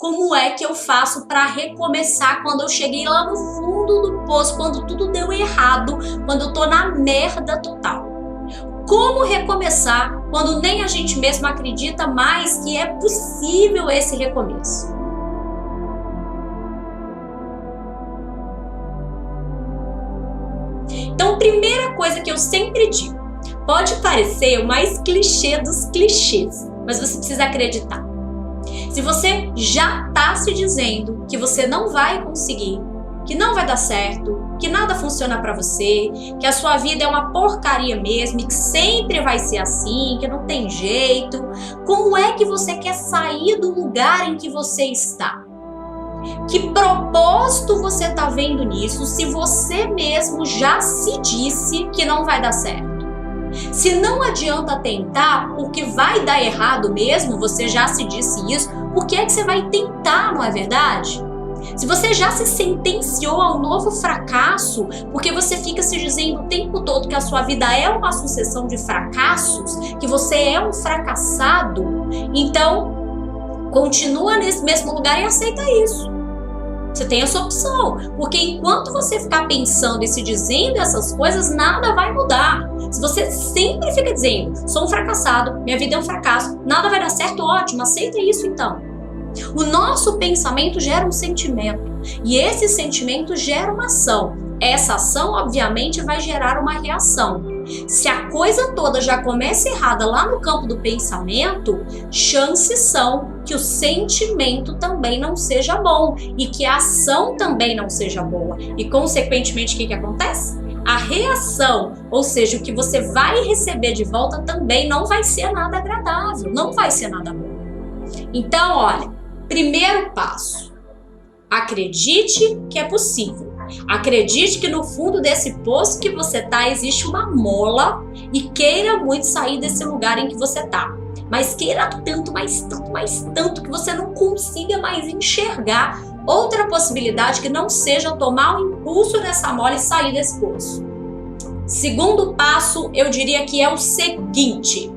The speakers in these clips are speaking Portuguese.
Como é que eu faço para recomeçar quando eu cheguei lá no fundo do poço, quando tudo deu errado, quando eu tô na merda total? Como recomeçar quando nem a gente mesmo acredita mais que é possível esse recomeço? Então, primeira coisa que eu sempre digo, pode parecer o mais clichê dos clichês, mas você precisa acreditar. Se você já está se dizendo que você não vai conseguir, que não vai dar certo, que nada funciona para você, que a sua vida é uma porcaria mesmo e que sempre vai ser assim, que não tem jeito, como é que você quer sair do lugar em que você está? Que propósito você está vendo nisso se você mesmo já se disse que não vai dar certo? Se não adianta tentar porque vai dar errado mesmo, você já se disse isso, por que é que você vai tentar, não é verdade? Se você já se sentenciou a um novo fracasso, porque você fica se dizendo o tempo todo que a sua vida é uma sucessão de fracassos, que você é um fracassado, então continua nesse mesmo lugar e aceita isso. Você tem essa opção, porque enquanto você ficar pensando e se dizendo essas coisas, nada vai mudar. Se você sempre fica dizendo, sou um fracassado, minha vida é um fracasso, nada vai dar certo, ótimo, aceita isso então. O nosso pensamento gera um sentimento e esse sentimento gera uma ação. Essa ação, obviamente, vai gerar uma reação. Se a coisa toda já começa errada lá no campo do pensamento, chances são que o sentimento também não seja bom e que a ação também não seja boa. E, consequentemente, o que acontece? A reação, ou seja, o que você vai receber de volta também não vai ser nada agradável, não vai ser nada bom. Então, olha, primeiro passo, acredite que é possível. Acredite que no fundo desse poço que você tá existe uma mola e queira muito sair desse lugar em que você tá. Mas queira tanto, mais tanto, mais tanto que você não consiga mais enxergar outra possibilidade que não seja tomar o impulso dessa mola e sair desse poço. Segundo passo, eu diria que é o seguinte: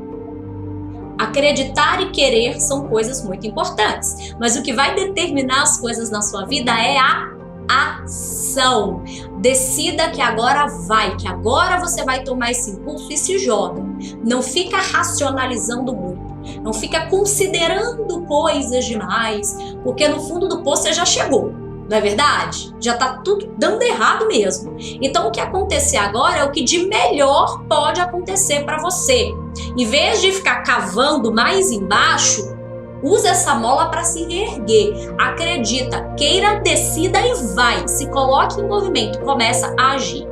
acreditar e querer são coisas muito importantes, mas o que vai determinar as coisas na sua vida é a ação. Decida que agora vai, que agora você vai tomar esse impulso e se joga. Não fica racionalizando muito, não fica considerando coisas demais, porque no fundo do poço você já chegou, não é verdade? Já tá tudo dando errado mesmo. Então o que acontecer agora é o que de melhor pode acontecer para você. Em vez de ficar cavando mais embaixo, usa essa mola para se reerguer. Acredita, queira, decida e vai. Se coloque em movimento, começa a agir.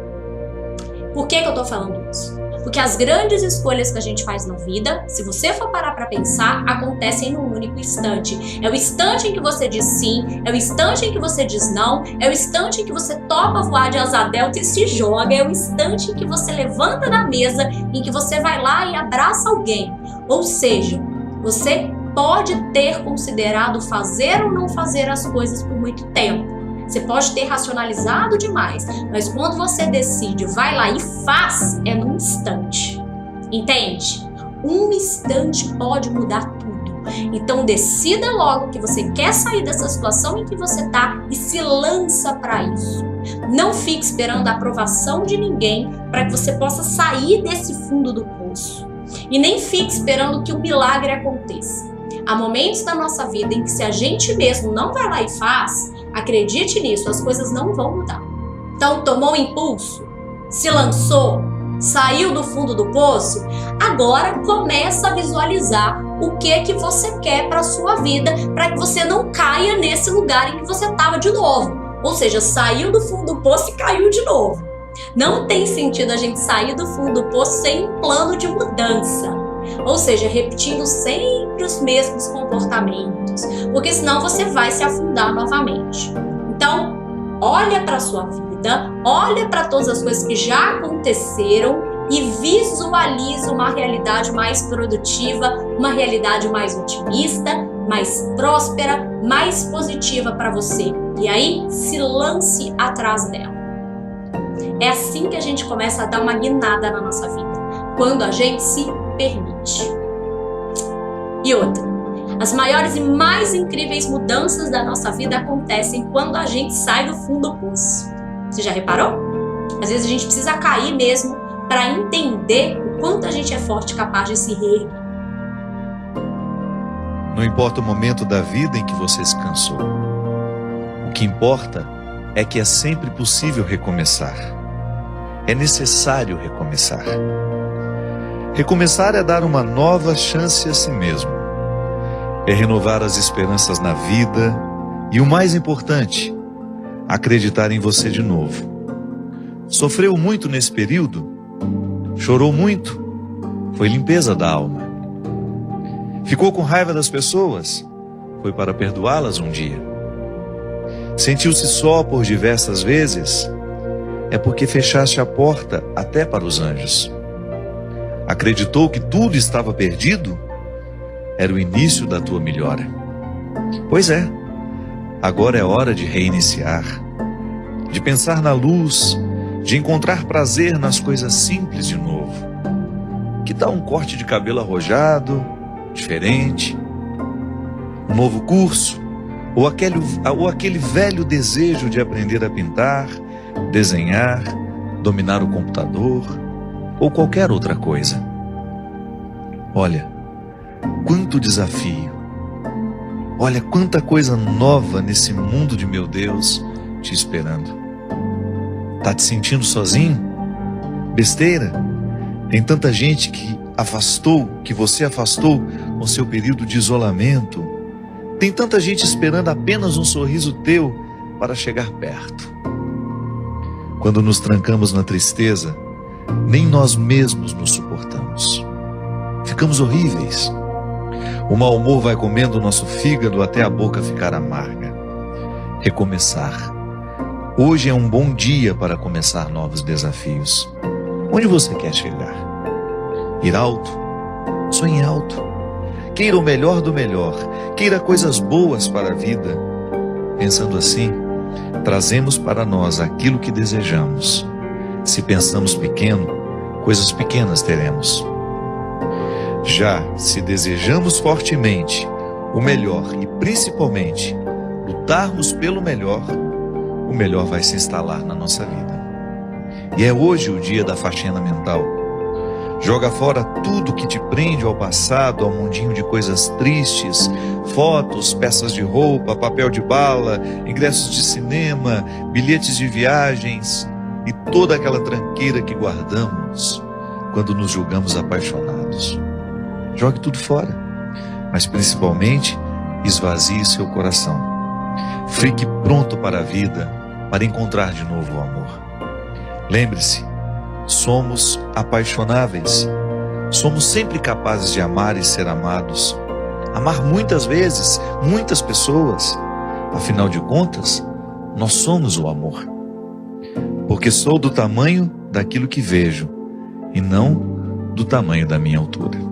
Por que eu tô falando isso? Porque as grandes escolhas que a gente faz na vida, se você for parar para pensar, acontecem num único instante. É o instante em que você diz sim, é o instante em que você diz não, é o instante em que você topa voar de asa delta e se joga, é o instante em que você levanta da mesa, em que você vai lá e abraça alguém. Ou seja, você pode ter considerado fazer ou não fazer as coisas por muito tempo. Você pode ter racionalizado demais, mas quando você decide, vai lá e faz, é num instante. Entende? Um instante pode mudar tudo. Então decida logo que você quer sair dessa situação em que você está e se lança para isso. Não fique esperando a aprovação de ninguém para que você possa sair desse fundo do poço. E nem fique esperando que o milagre aconteça. Há momentos da nossa vida em que se a gente mesmo não vai lá e faz, acredite nisso, as coisas não vão mudar. Então tomou um impulso, se lançou, saiu do fundo do poço, agora começa a visualizar o que você quer para a sua vida, para que você não caia nesse lugar em que você estava de novo. Ou seja, saiu do fundo do poço e caiu de novo. Não tem sentido a gente sair do fundo do poço sem um plano de mudança. Ou seja, repetindo sempre os mesmos comportamentos, porque senão você vai se afundar novamente. Então, olha para a sua vida, olha para todas as coisas que já aconteceram e visualiza uma realidade mais produtiva, uma realidade mais otimista, mais próspera, mais positiva para você. E aí, se lance atrás dela. É assim que a gente começa a dar uma guinada na nossa vida, quando a gente se permite. E outra, As maiores e mais incríveis mudanças da nossa vida acontecem quando a gente sai do fundo do poço. Você já reparou? Às vezes a gente precisa cair mesmo para entender o quanto a gente é forte e capaz de se reerguer. Não importa o momento da vida em que você se cansou. O que importa é que é sempre possível recomeçar. É necessário recomeçar. Recomeçar é dar uma nova chance a si mesmo. É renovar as esperanças na vida e, o mais importante, acreditar em você de novo. Sofreu muito nesse período? Chorou muito? Foi limpeza da alma. Ficou com raiva das pessoas? Foi para perdoá-las um dia. Sentiu-se só por diversas vezes? É porque fechaste a porta até para os anjos. Acreditou que tudo estava perdido? Era o início da tua melhora. Pois é, agora é hora de reiniciar, de pensar na luz, de encontrar prazer nas coisas simples de novo. Que tal um corte de cabelo arrojado, diferente? Um novo curso? Ou aquele velho desejo de aprender a pintar, desenhar, dominar o computador ou qualquer outra coisa? Olha, quanto desafio! Olha quanta coisa nova nesse mundo de meu Deus te esperando. Tá te sentindo sozinho? Besteira? Tem tanta gente que você afastou com seu período de isolamento. Tem tanta gente esperando apenas um sorriso teu para chegar perto. Quando nos trancamos na tristeza, nem nós mesmos nos suportamos. Ficamos horríveis. O mau humor vai comendo o nosso fígado até a boca ficar amarga. Recomeçar. Hoje é um bom dia para começar novos desafios. Onde você quer chegar? Ir alto? Sonhe alto. Queira o melhor do melhor. Queira coisas boas para a vida. Pensando assim, trazemos para nós aquilo que desejamos. Se pensamos pequeno, coisas pequenas teremos. Já se desejamos fortemente o melhor e principalmente lutarmos pelo melhor, o melhor vai se instalar na nossa vida. E é hoje o dia da faxina mental. Joga fora tudo que te prende ao passado, ao mundinho de coisas tristes, fotos, peças de roupa, papel de bala, ingressos de cinema, bilhetes de viagens e toda aquela tranqueira que guardamos quando nos julgamos apaixonados. Jogue tudo fora, mas principalmente esvazie seu coração. Fique pronto para a vida, para encontrar de novo o amor. Lembre-se, somos apaixonáveis. Somos sempre capazes de amar e ser amados. Amar muitas vezes, muitas pessoas. Afinal de contas, nós somos o amor. Porque sou do tamanho daquilo que vejo e não do tamanho da minha altura.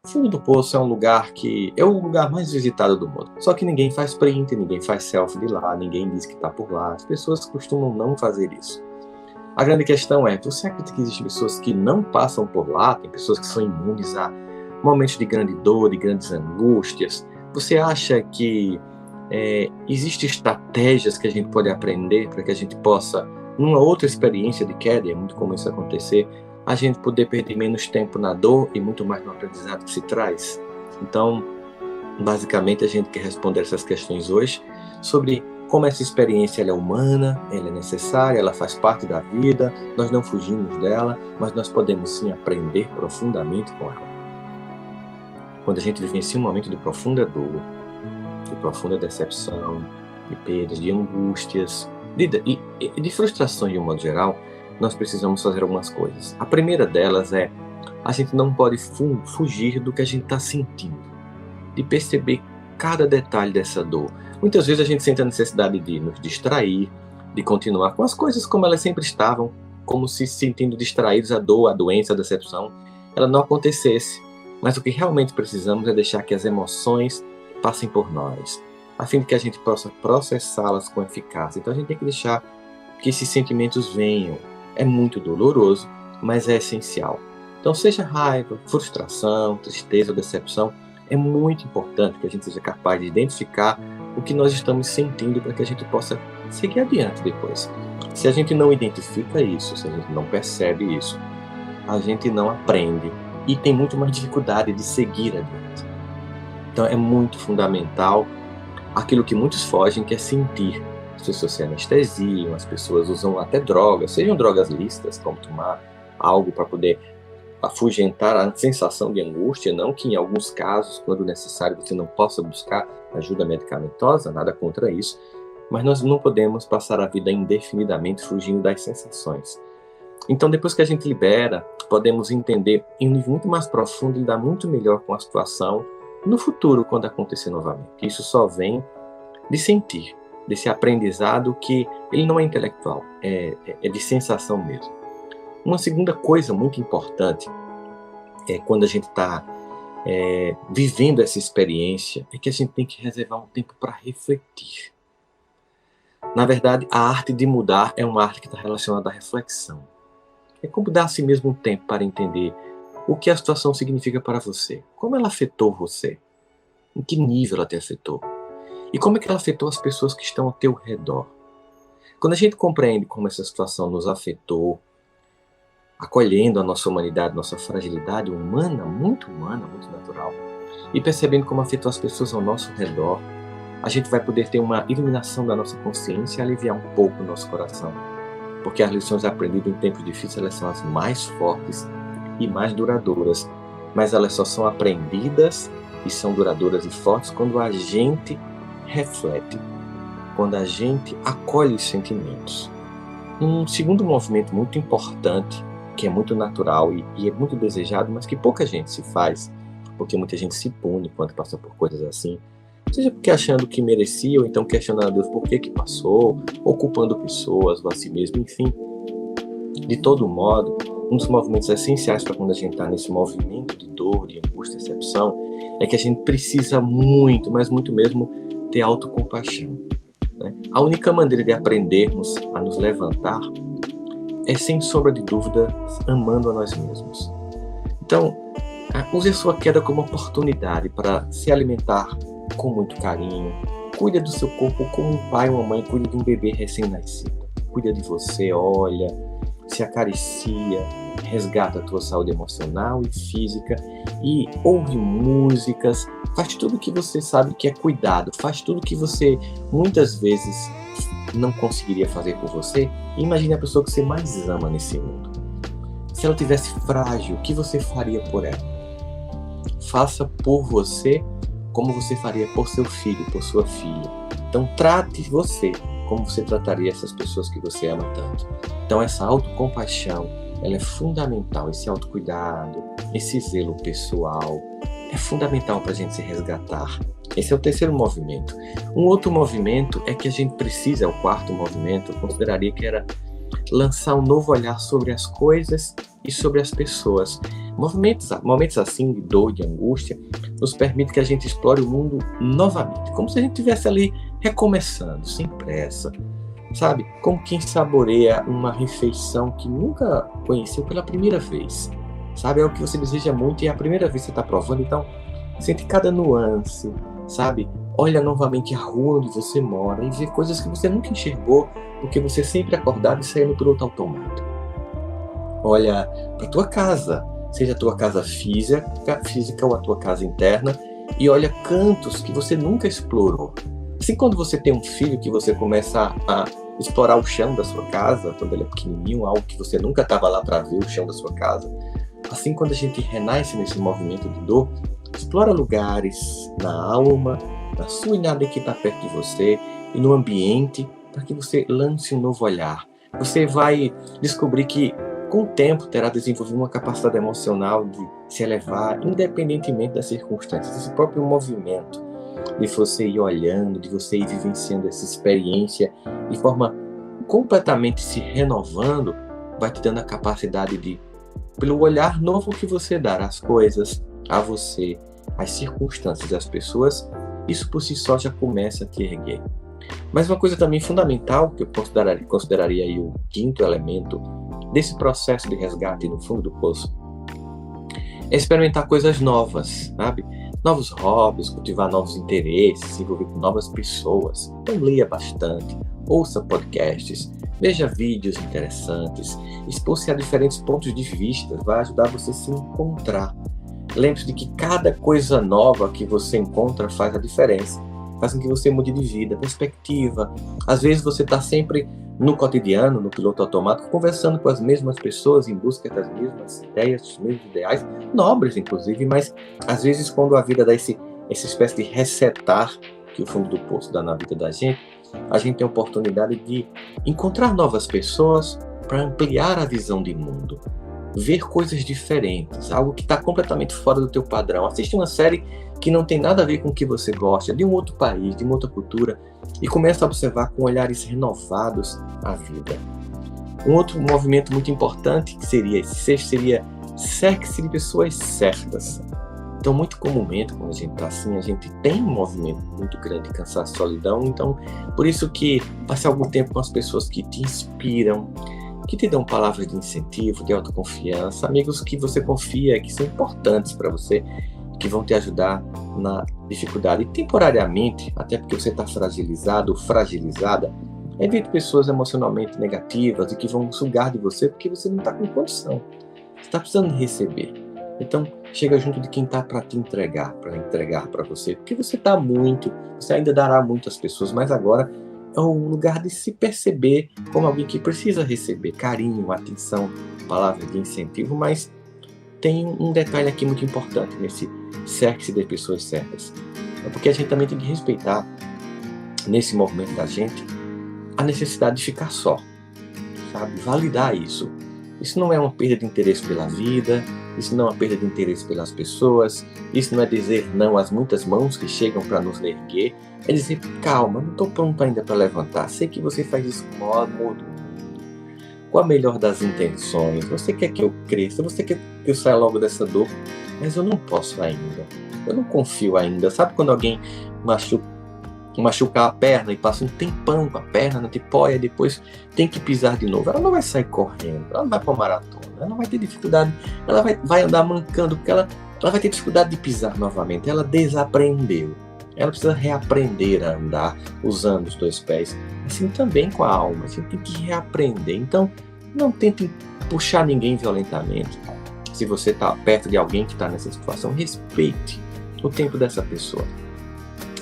Fundo do Poço é um lugar que é o lugar mais visitado do mundo. Só que ninguém faz print, ninguém faz selfie de lá, ninguém diz que está por lá. As pessoas costumam não fazer isso. A grande questão é, você acredita que existem pessoas que não passam por lá? Tem pessoas que são imunes a momentos de grande dor, de grandes angústias? Você acha que existem estratégias que a gente pode aprender para que a gente possa, numa outra experiência de queda, é muito comum isso acontecer, a gente poder perder menos tempo na dor e muito mais no aprendizado que se traz? Então, basicamente, a gente quer responder essas questões hoje sobre como essa experiência ela é humana, ela é necessária, ela faz parte da vida, nós não fugimos dela, mas nós podemos sim aprender profundamente com ela. Quando a gente vivencia um momento de profunda dor, de profunda decepção, de perdas, de angústias, de frustrações de um modo geral, nós precisamos fazer algumas coisas. A primeira delas é, a gente não pode fugir do que a gente está sentindo, de perceber cada detalhe dessa dor. Muitas vezes a gente sente a necessidade de nos distrair, de continuar com as coisas como elas sempre estavam, como se sentindo distraídos, a dor, a doença, a decepção, ela não acontecesse. Mas o que realmente precisamos é deixar que as emoções passem por nós, a fim de que a gente possa processá-las com eficácia. Então a gente tem que deixar que esses sentimentos venham. É muito doloroso, mas é essencial. Então, seja raiva, frustração, tristeza, decepção, é muito importante que a gente seja capaz de identificar o que nós estamos sentindo para que a gente possa seguir adiante depois. Se a gente não identifica isso, se a gente não percebe isso, a gente não aprende e tem muito mais dificuldade de seguir adiante. Então é muito fundamental aquilo que muitos fogem, que é sentir. As pessoas se anestesiam, as pessoas usam até drogas, sejam drogas lícitas, como tomar algo para poder afugentar a sensação de angústia, não que em alguns casos, quando necessário, você não possa buscar ajuda medicamentosa, nada contra isso, mas nós não podemos passar a vida indefinidamente fugindo das sensações. Então, depois que a gente libera, podemos entender em um nível muito mais profundo e lidar muito melhor com a situação no futuro, quando acontecer novamente. Isso só vem de sentir, desse aprendizado que ele não é intelectual, é de sensação mesmo. Uma segunda coisa muito importante é quando a gente está vivendo essa experiência, é que a gente tem que reservar um tempo para refletir. Na verdade, a arte de mudar é uma arte que está relacionada à reflexão. É como dar a si mesmo um tempo para entender o que a situação significa para você, como ela afetou você, em que nível ela te afetou, e como é que ela afetou as pessoas que estão ao teu redor. Quando a gente compreende como essa situação nos afetou, acolhendo a nossa humanidade, nossa fragilidade humana, muito natural, e percebendo como afetou as pessoas ao nosso redor, a gente vai poder ter uma iluminação da nossa consciência e aliviar um pouco o nosso coração. Porque as lições aprendidas em tempos difíceis, elas são as mais fortes e mais duradouras, mas elas só são aprendidas e são duradouras e fortes quando a gente reflete, quando a gente acolhe os sentimentos. Um segundo movimento muito importante, que é muito natural e é muito desejado, mas que pouca gente se faz, porque muita gente se pune quando passa por coisas assim, seja porque achando que merecia, ou então questionando a Deus por que passou, ou culpando pessoas ou a si mesmo, enfim. De todo modo, um dos movimentos essenciais para quando a gente está nesse movimento de dor, de angústia, decepção, é que a gente precisa muito, mas muito mesmo, ter autocompaixão. Né? A única maneira de aprendermos a nos levantar é, sem sombra de dúvida, amando a nós mesmos. Então, use a sua queda como oportunidade para se alimentar com muito carinho. Cuida do seu corpo como um pai ou uma mãe cuida de um bebê recém-nascido. Cuida de você, olha, se acaricia, resgata a tua saúde emocional e física e ouve músicas, faz tudo o que você sabe que é cuidado, faz tudo o que você muitas vezes não conseguiria fazer por você. E imagine a pessoa que você mais ama nesse mundo. Se ela tivesse frágil, o que você faria por ela? Faça por você como você faria por seu filho, por sua filha. Então trate você como você trataria essas pessoas que você ama tanto. Então essa autocompaixão, ela é fundamental, esse autocuidado, esse zelo pessoal, é fundamental para a gente se resgatar. Esse é o terceiro movimento. Um outro movimento é que a gente precisa, é o quarto movimento, eu consideraria que era lançar um novo olhar sobre as coisas e sobre as pessoas. Momentos assim de dor, de angústia, nos permite que a gente explore o mundo novamente, como se a gente estivesse ali recomeçando, sem pressa, sabe? Como quem saboreia uma refeição que nunca conheceu pela primeira vez, sabe? É o que você deseja muito e é a primeira vez que você está provando, então sente cada nuance, sabe? Olha novamente a rua onde você mora e vê coisas que você nunca enxergou, porque você sempre acordava e saía no piloto automático. Olha para a tua casa, seja a tua casa física ou a tua casa interna, e olha cantos que você nunca explorou. Assim, quando você tem um filho que você começa a explorar o chão da sua casa, quando ele é pequenininho, algo que você nunca estava lá para ver, o chão da sua casa. Assim, quando a gente renasce nesse movimento de dor, explora lugares na alma, na sua e nada que está perto de você e no ambiente, para que você lance um novo olhar. Você vai descobrir que com o tempo terá desenvolvido uma capacidade emocional de se elevar independentemente das circunstâncias. Esse próprio movimento de você ir olhando, de você ir vivenciando essa experiência de forma completamente se renovando, vai te dando a capacidade de, pelo olhar novo que você dá às coisas, a você, às circunstâncias, às pessoas, isso por si só já começa a te erguer. Mas uma coisa também fundamental, que eu consideraria aí o quinto elemento desse processo de resgate no fundo do poço, é experimentar coisas novas, sabe? Novos hobbies, cultivar novos interesses, se envolver com novas pessoas. Então leia bastante, ouça podcasts, veja vídeos interessantes, expor-se a diferentes pontos de vista, vai ajudar você a se encontrar. Lembre-se de que cada coisa nova que você encontra faz a diferença, faz com que você mude de vida, perspectiva. Às vezes você está sempre no cotidiano, no piloto automático, conversando com as mesmas pessoas em busca das mesmas ideias, dos mesmos ideais, nobres inclusive, mas às vezes quando a vida dá essa espécie de resetar que o fundo do poço dá na vida da gente, a gente tem a oportunidade de encontrar novas pessoas para ampliar a visão de mundo, ver coisas diferentes, algo que está completamente fora do teu padrão. Assiste uma série que não tem nada a ver com o que você gosta, de um outro país, de uma outra cultura, e começa a observar com olhares renovados a vida. Um outro movimento muito importante que seria cerque-se de pessoas certas. Então, muito comumente, quando a gente está assim, a gente tem um movimento muito grande de cansaço e solidão. Então, por isso que passe algum tempo com as pessoas que te inspiram, que te dão palavras de incentivo, de autoconfiança, amigos que você confia, que são importantes para você, que vão te ajudar na dificuldade. E temporariamente, até porque você está fragilizado ou fragilizada, evite pessoas emocionalmente negativas e que vão sugar de você porque você não está com condição. Você está precisando receber. Então, chega junto de quem está para te entregar para você. Porque você você ainda dará muito às pessoas, mas agora é um lugar de se perceber como alguém que precisa receber carinho, atenção, palavras de incentivo, mas tem um detalhe aqui muito importante nesse cerque-se de pessoas certas. É porque a gente também tem que respeitar, nesse movimento da gente, a necessidade de ficar só, sabe? Validar isso. Isso não é uma perda de interesse pela vida, isso não é uma perda de interesse pelas pessoas, isso não é dizer não às muitas mãos que chegam para nos erguer, é dizer, calma, não estou pronto ainda para levantar, sei que você faz isso com o maior amor do mundo, com a melhor das intenções, você quer que eu cresça, você quer que eu saia logo dessa dor, mas eu não posso ainda, eu não confio ainda. Sabe quando alguém machucar a perna e passa um tempão com a perna na tipóia, depois tem que pisar de novo, ela não vai sair correndo, ela não vai para uma maratona, ela não vai ter dificuldade, ela vai andar mancando, porque ela vai ter dificuldade de pisar novamente, ela desaprendeu, ela precisa reaprender a andar usando os dois pés. Assim também com a alma, a gente tem que reaprender. Então, não tente puxar ninguém violentamente. Se você está perto de alguém que está nessa situação, respeite o tempo dessa pessoa.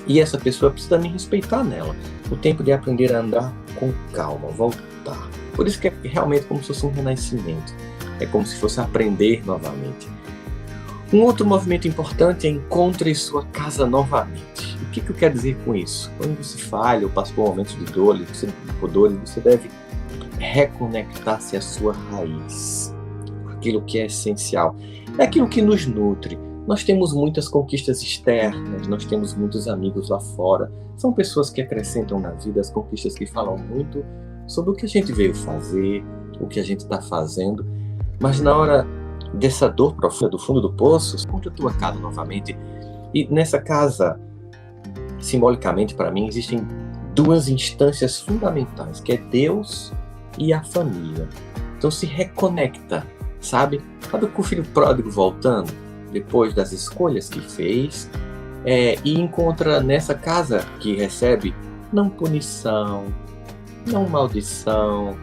E essa pessoa precisa também respeitar nela o tempo de aprender a andar com calma, voltar. Por isso que é realmente como se fosse um renascimento. É como se fosse aprender novamente. Um outro movimento importante é encontre sua casa novamente. O que eu quero dizer com isso? Quando você falha ou passa por momentos de dor, você deve reconectar-se à sua raiz. Aquilo que é essencial. É aquilo que nos nutre. Nós temos muitas conquistas externas, nós temos muitos amigos lá fora. São pessoas que acrescentam na vida, as conquistas que falam muito sobre o que a gente veio fazer, o que a gente está fazendo. Mas na hora dessa dor profunda do fundo do poço, encontre a tua casa novamente. E nessa casa, simbolicamente para mim, existem duas instâncias fundamentais, que é Deus e a família. Então se reconecta, sabe? Sabe com o filho pródigo voltando, depois das escolhas que fez, e encontra nessa casa que recebe não punição, não maldição,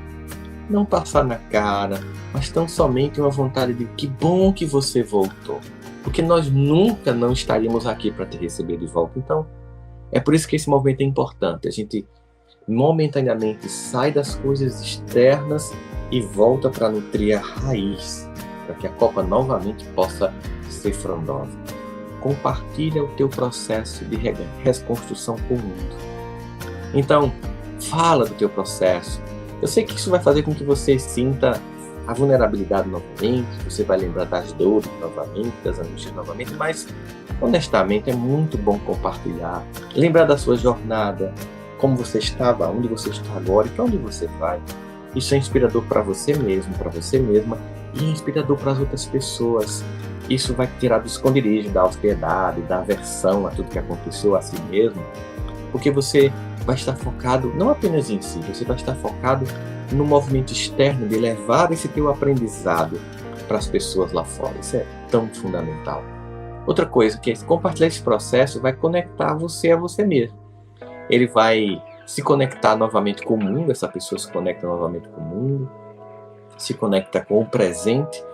não passar na cara, mas tão somente uma vontade de que bom que você voltou, porque nós nunca não estaríamos aqui para te receber de volta. Então é por isso que esse movimento é importante. A gente momentaneamente sai das coisas externas e volta para nutrir a raiz, para que a copa novamente possa ser frondosa. Compartilha o teu processo de reconstrução com o mundo. Então, fala do teu processo. Eu sei que isso vai fazer com que você sinta a vulnerabilidade novamente, você vai lembrar das dores novamente, das angústias novamente, mas, honestamente, é muito bom compartilhar. Lembrar da sua jornada, como você estava, onde você está agora e para onde você vai. Isso é inspirador para você mesmo, para você mesma, e é inspirador para as outras pessoas. Isso vai tirar do esconderijo, da austeridade, da aversão a tudo que aconteceu a si mesmo, porque você vai estar focado não apenas em si, você vai estar focado no movimento externo de levar esse teu aprendizado para as pessoas lá fora. Isso é tão fundamental. Outra coisa que é compartilhar esse processo vai conectar você a você mesmo. Ele vai se conectar novamente com o mundo, essa pessoa se conecta novamente com o mundo, se conecta com o presente,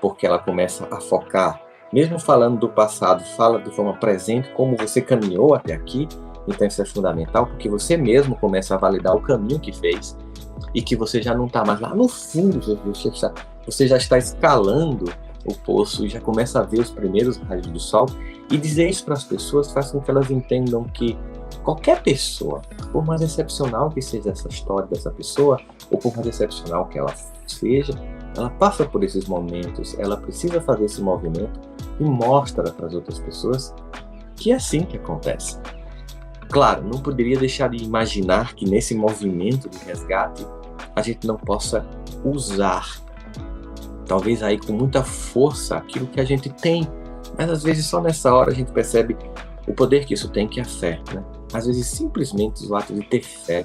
porque ela começa a focar, mesmo falando do passado, fala de forma presente como você caminhou até aqui. Então isso é fundamental, porque você mesmo começa a validar o caminho que fez e que você já não está mais lá no fundo, você já está escalando o poço e já começa a ver os primeiros raios do sol. E dizer isso para as pessoas faz com que elas entendam que qualquer pessoa, por mais excepcional que seja essa história dessa pessoa, ou por mais excepcional que ela seja, ela passa por esses momentos, ela precisa fazer esse movimento e mostra para as outras pessoas que é assim que acontece. Claro, não poderia deixar de imaginar que nesse movimento de resgate a gente não possa usar, talvez aí com muita força, aquilo que a gente tem, mas às vezes só nessa hora a gente percebe o poder que isso tem, que é a fé, né? Às vezes simplesmente o ato de ter fé,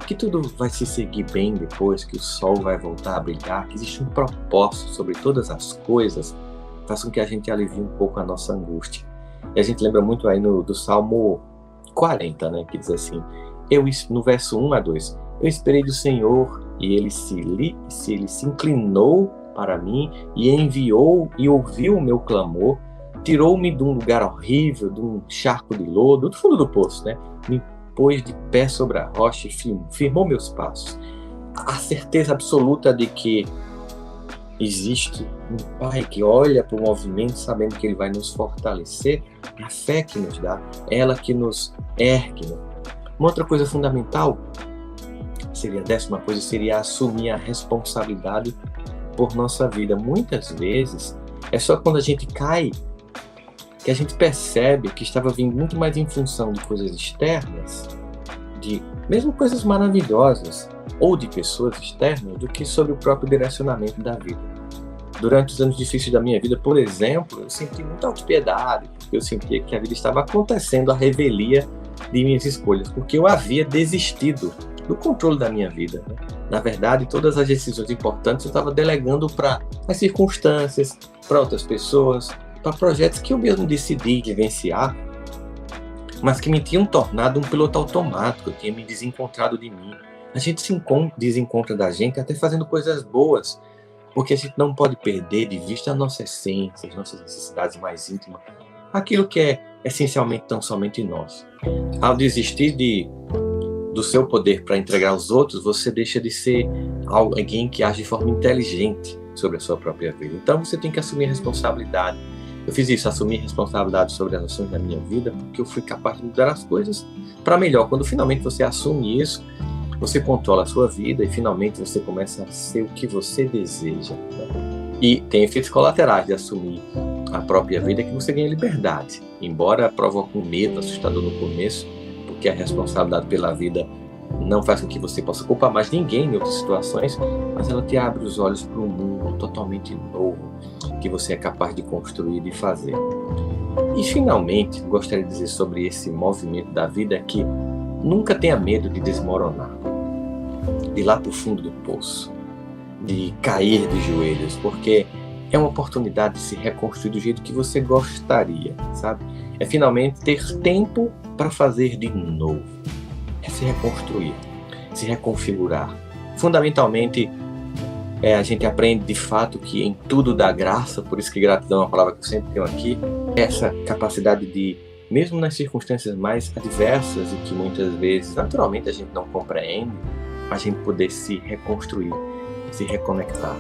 que tudo vai se seguir bem depois, que o sol vai voltar a brilhar, que existe um propósito sobre todas as coisas, faz com que a gente alivie um pouco a nossa angústia. E a gente lembra muito aí do Salmo 40, né, que diz assim, no verso 1 a 2, eu esperei do Senhor e ele se inclinou para mim e enviou e ouviu o meu clamor, tirou-me de um lugar horrível, de um charco de lodo, do fundo do poço, né? Me pôs de pé sobre a rocha e firmou meus passos. A certeza absoluta de que existe um Pai que olha para o movimento sabendo que Ele vai nos fortalecer, é a fé que nos dá, é ela que nos ergue. Né? Uma outra coisa fundamental, a 10ª coisa, seria assumir a responsabilidade por nossa vida. Muitas vezes, é só quando a gente cai que a gente percebe que estava vindo muito mais em função de coisas externas, de mesmo coisas maravilhosas, ou de pessoas externas, do que sobre o próprio direcionamento da vida. Durante os anos difíceis da minha vida, por exemplo, eu senti muita autopiedade, porque eu sentia que a vida estava acontecendo à revelia de minhas escolhas, porque eu havia desistido do controle da minha vida. Né? Na verdade, todas as decisões importantes eu estava delegando para as circunstâncias, para outras pessoas, para projetos que eu mesmo decidi vivenciar, mas que me tinham tornado um piloto automático, eu tinha me desencontrado de mim. A gente se desencontra da gente até fazendo coisas boas, porque a gente não pode perder de vista a nossa essência, as nossas necessidades mais íntimas, aquilo que é essencialmente tão somente nós. Ao desistir do seu poder para entregar aos outros, você deixa de ser alguém que age de forma inteligente sobre a sua própria vida. Então você tem que assumir a responsabilidade. Eu fiz isso, assumir responsabilidade sobre as ações da minha vida, porque eu fui capaz de mudar as coisas para melhor. Quando finalmente você assume isso, você controla a sua vida e finalmente você começa a ser o que você deseja. Né? E tem efeitos colaterais de assumir a própria vida, que você ganha liberdade. Embora provoque um medo assustador no começo, porque a responsabilidade pela vida não faz com que você possa culpar mais ninguém em outras situações, mas ela te abre os olhos para um mundo totalmente novo que você é capaz de construir e fazer. E finalmente, gostaria de dizer sobre esse movimento da vida que nunca tenha medo de desmoronar, de ir lá para o fundo do poço, de cair de joelhos, porque é uma oportunidade de se reconstruir do jeito que você gostaria, sabe? É finalmente ter tempo para fazer de novo, é se reconstruir, se reconfigurar. Fundamentalmente, a gente aprende de fato que em tudo dá graça, por isso que gratidão é uma palavra que eu sempre tenho aqui, essa capacidade de, mesmo nas circunstâncias mais adversas e que muitas vezes, naturalmente, a gente não compreende, a gente poder se reconstruir, se reconectar.